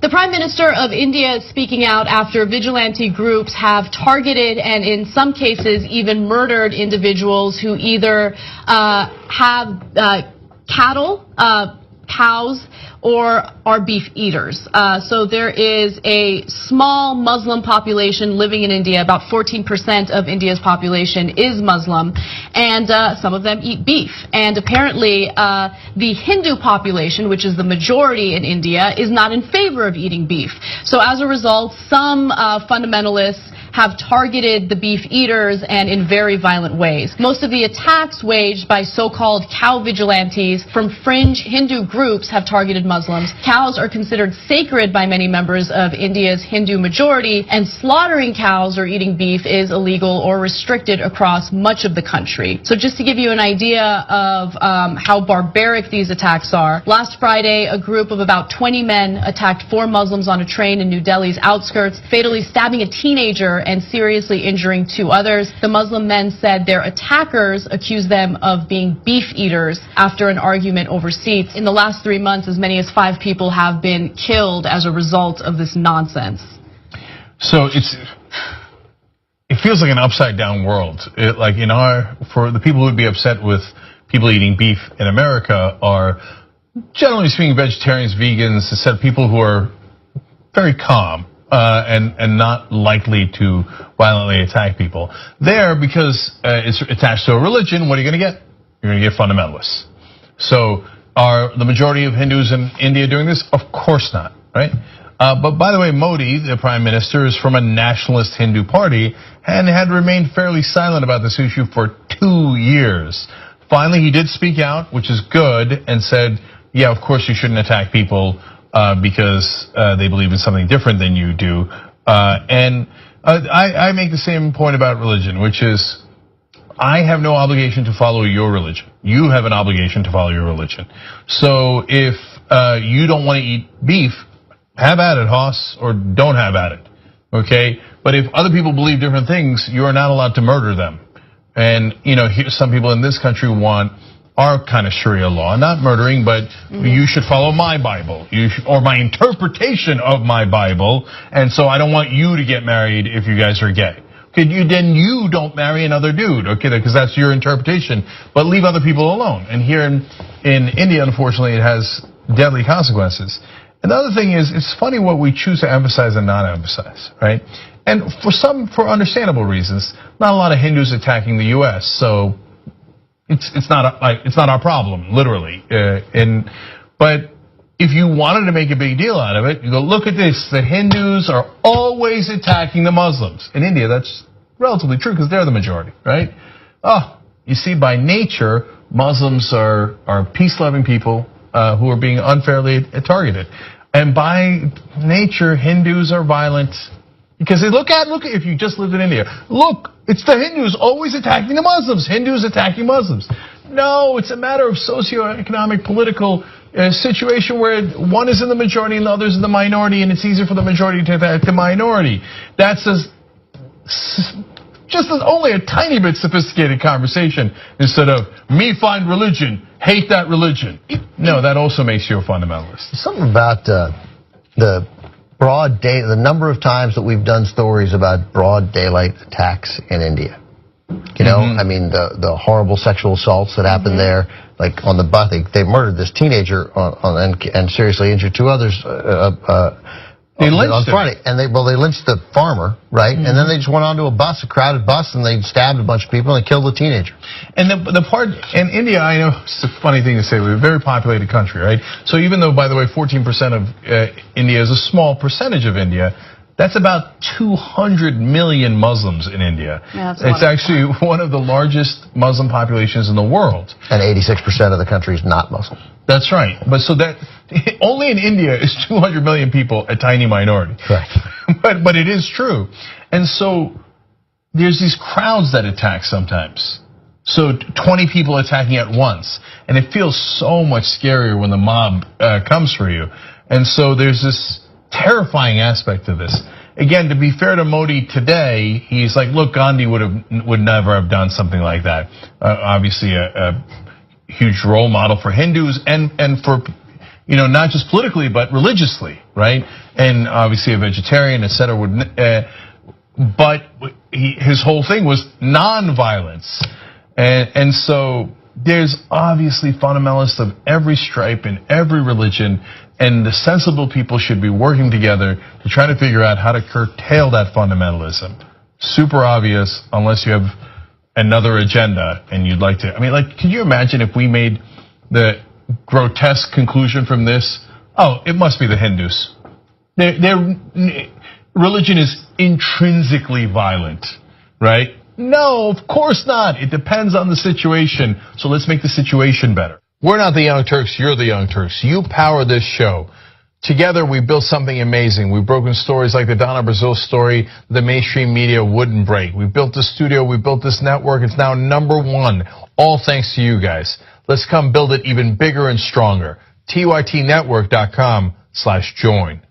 The Prime Minister of India is speaking out after vigilante groups have targeted and in some cases even murdered individuals who either have cattle, cows, or are beef eaters. So there is a small Muslim population living in India. About 14% of India's population is Muslim, and some of them eat beef. And apparently the Hindu population, which is the majority in India, is not in favor of eating beef. So as a result, some fundamentalists have targeted the beef eaters and in very violent ways. Most of the attacks waged by so-called cow vigilantes from fringe Hindu groups have targeted Muslims. Cows are considered sacred by many members of India's Hindu majority, and slaughtering cows or eating beef is illegal or restricted across much of the country. So just to give you an idea of how barbaric these attacks are, last Friday, a group of about 20 men attacked 4 Muslims on a train in New Delhi's outskirts, fatally stabbing a teenager and seriously injuring 2 others. The Muslim men said their attackers accused them of being beef eaters after an argument over seats. In the last 3 months, as many as 5 people have been killed as a result of this nonsense. So it feels like an upside down world. Like for the people who would be upset with people eating beef in America are generally speaking vegetarians, vegans, instead of people who are very calm. And not likely to violently attack people. There, because it's attached to a religion, what are you going to get? You're going to get fundamentalists. So are the majority of Hindus in India doing this? Of course not, right? But by the way, Modi, the prime minister, is from a nationalist Hindu party and had remained fairly silent about this issue for 2 years. Finally, he did speak out, which is good, and said, yeah, of course you shouldn't attack people because they believe in something different than you do. And I make the same point about religion, which is I have no obligation to follow your religion. You have an obligation to follow your religion. So if you don't want to eat beef, have at it, Hoss, or don't have at it, okay? But if other people believe different things, you are not allowed to murder them. And some people in this country want our kind of Sharia law, not murdering, but you should follow my Bible, or my interpretation of my Bible, and so I don't want you to get married if you guys are gay. Okay, then you don't marry another dude, okay, because that's your interpretation, but leave other people alone. And here in India, unfortunately, it has deadly consequences. Another thing is, it's funny what we choose to emphasize and not emphasize, right? And for understandable reasons, not a lot of Hindus attacking the U.S., so it's not our problem, literally. But if you wanted to make a big deal out of it, you go, look at this. The Hindus are always attacking the Muslims. In India, that's relatively true because they're the majority, right? You see, by nature, Muslims are peace-loving people who are being unfairly targeted. And by nature, Hindus are violent. Because look at if you just lived in India. Look, it's the Hindus always attacking the Muslims. Hindus attacking Muslims. No, it's a matter of socioeconomic, political situation where one is in the majority and the other is in the minority, and it's easier for the majority to attack the minority. That's only a tiny bit sophisticated conversation instead of me find religion, hate that religion. No, that also makes you a fundamentalist. Something about the broad day, the number of times that we've done stories about broad daylight attacks in India. I mean, the horrible sexual assaults that happened there, like on the bus, they murdered this teenager and seriously injured 2 others on Friday. And they lynched the farmer, right? And then they just went onto a crowded bus, and they stabbed a bunch of people and they killed the teenager. And the part in India, I know it's a funny thing to say, we're a very populated country, right? So even though, by the way, 14% of India is a small percentage of India, that's about 200 million Muslims in India. Yeah, it's actually one of the largest Muslim populations in the world. And 86% of the country is not Muslim. That's right. But so that only in India is 200 million people a tiny minority. Right. But it is true. And so there's these crowds that attack sometimes. So 20 people attacking at once. And it feels so much scarier when the mob comes for you. And so there's this terrifying aspect to this. Again, to be fair to Modi today, he's like, look, Gandhi would never have done something like that. Obviously a huge role model for Hindus and for not just politically, but religiously, right? And obviously a vegetarian, et cetera, but his whole thing was nonviolence. And so there's obviously fundamentalists of every stripe in every religion, and the sensible people should be working together to try to figure out how to curtail that fundamentalism. Super obvious, unless you have another agenda and you'd like to. I mean, like, can you imagine if we made the grotesque conclusion from this? Oh, it must be the Hindus. Their religion is intrinsically violent, right? No, of course not. It depends on the situation. So let's make the situation better. We're not the Young Turks. You're the Young Turks. You power this show. Together, we built something amazing. We've broken stories like the Donna Brazile story the mainstream media wouldn't break. We built this studio. We built this network. It's now #1. All thanks to you guys. Let's come build it even bigger and stronger. TYTnetwork.com/join.